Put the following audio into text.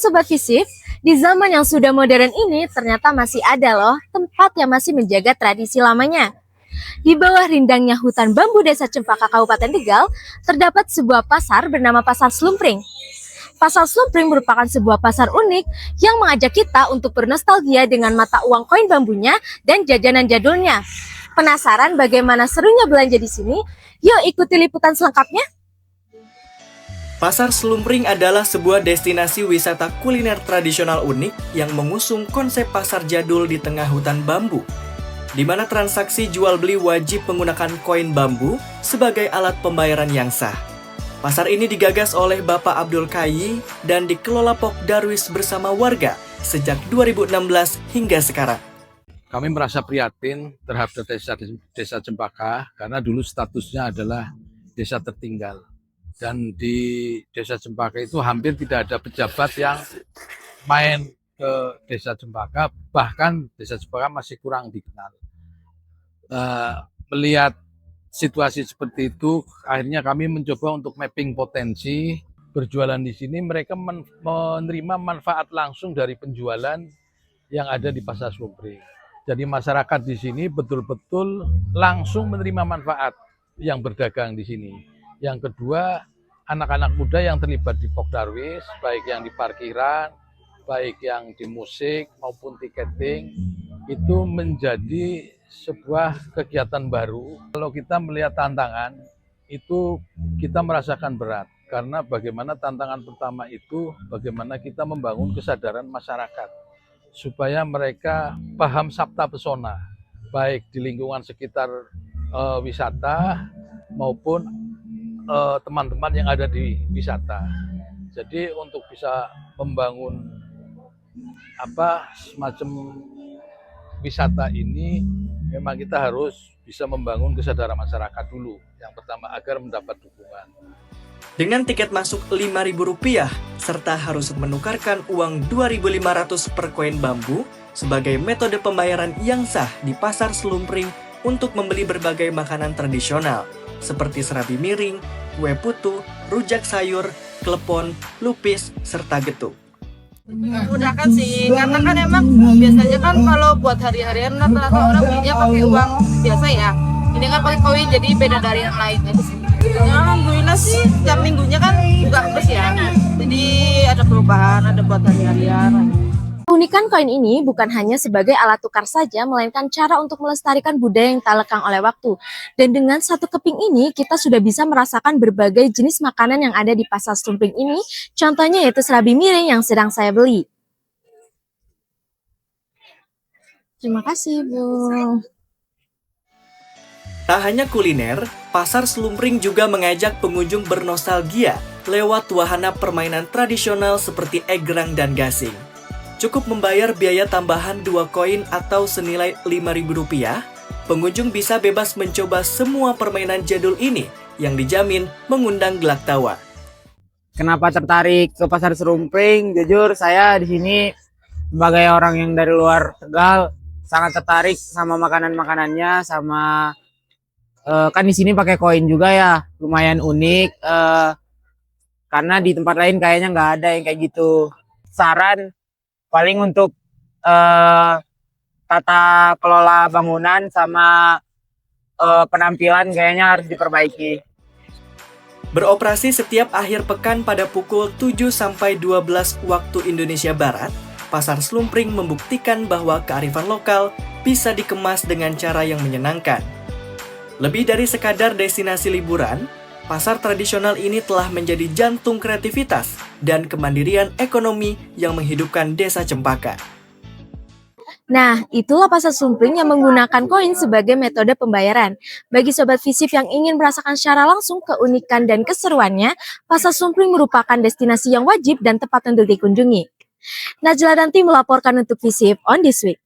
Sobat Visip, di zaman yang sudah modern ini ternyata masih ada loh tempat yang masih menjaga tradisi lamanya. Di bawah rindangnya hutan bambu Desa Cempaka Kabupaten Tegal, terdapat sebuah pasar bernama Pasar Slumpring. Pasar Slumpring merupakan sebuah pasar unik yang mengajak kita untuk bernostalgia dengan mata uang koin bambunya dan jajanan jadulnya. Penasaran bagaimana serunya belanja di sini? Yuk ikuti liputan selengkapnya. Pasar Slumpring adalah sebuah destinasi wisata kuliner tradisional unik yang mengusung konsep pasar jadul di tengah hutan bambu, di mana transaksi jual beli wajib menggunakan koin bambu sebagai alat pembayaran yang sah. Pasar ini digagas oleh Bapak Abdul Kayi dan dikelola Pok Darwis bersama warga sejak 2016 hingga sekarang. Kami merasa prihatin terhadap desa Cempaka karena dulu statusnya adalah desa tertinggal. Dan di Desa Cempaka itu hampir tidak ada pejabat yang main ke Desa Cempaka, bahkan Desa Cempaka masih kurang dikenal. Melihat situasi seperti itu, akhirnya kami mencoba untuk mapping potensi berjualan di sini. Mereka menerima manfaat langsung dari penjualan yang ada di Pasar Slumpring. Jadi masyarakat di sini betul-betul langsung menerima manfaat yang berdagang di sini. Yang kedua, anak-anak muda yang terlibat di Pok Darwis, baik yang di parkiran, baik yang di musik maupun tiketing, itu menjadi sebuah kegiatan baru. Kalau kita melihat tantangan, itu kita merasakan berat. Karena bagaimana tantangan pertama itu, bagaimana kita membangun kesadaran masyarakat, supaya mereka paham sabta pesona, baik di lingkungan sekitar wisata maupun teman-teman yang ada di wisata. Jadi untuk bisa membangun semacam wisata ini, memang kita harus bisa membangun kesadaran masyarakat dulu. Yang pertama agar mendapat dukungan. Dengan tiket masuk Rp5.000 serta harus menukarkan uang Rp2.500 per koin bambu sebagai metode pembayaran yang sah di Pasar Slumpring untuk membeli berbagai makanan tradisional seperti serabi miring, kue putu, rujak sayur, klepon, lupis, serta getuk. Memudahkan sih, karena kan emang biasanya kan kalau buat hari-harian rata-rata orang belinya pakai uang biasa ya. Ini kan pakai koin, jadi beda dari yang lain aja sih. Ya, alhamdulillah sih, tiap minggunya kan buka terus ya. Jadi ada perubahan, ada buat hari-harian. Keunikan koin ini bukan hanya sebagai alat tukar saja, melainkan cara untuk melestarikan budaya yang tak lekang oleh waktu. Dan dengan satu keping ini, kita sudah bisa merasakan berbagai jenis makanan yang ada di Pasar Slumpring ini. Contohnya yaitu serabi miring yang sedang saya beli. Terima kasih, Bu. Tak hanya kuliner, Pasar Slumpring juga mengajak pengunjung bernostalgia lewat wahana permainan tradisional seperti egrang dan gasing. Cukup membayar biaya tambahan 2 koin atau senilai Rp5.000, pengunjung bisa bebas mencoba semua permainan jadul ini yang dijamin mengundang gelak tawa. Kenapa tertarik ke Pasar Slumpring? Jujur saya di sini sebagai orang yang dari luar Tegal sangat tertarik sama makanan-makanannya, sama kan di sini pakai koin juga ya, lumayan unik. Karena di tempat lain kayaknya nggak ada yang kayak gitu. Saran paling untuk tata kelola bangunan sama penampilan kayaknya harus diperbaiki. Beroperasi setiap akhir pekan pada pukul 7 sampai 12 waktu Indonesia Barat, Pasar Slumpring membuktikan bahwa kearifan lokal bisa dikemas dengan cara yang menyenangkan. Lebih dari sekadar destinasi liburan, pasar tradisional ini telah menjadi jantung kreativitas dan kemandirian ekonomi yang menghidupkan Desa Cempaka. Nah, itulah Pasar Slumpring yang menggunakan koin sebagai metode pembayaran. Bagi Sobat Visip yang ingin merasakan secara langsung keunikan dan keseruannya, Pasar Slumpring merupakan destinasi yang wajib dan tepat untuk dikunjungi. Najla Danti melaporkan untuk Visip on this week.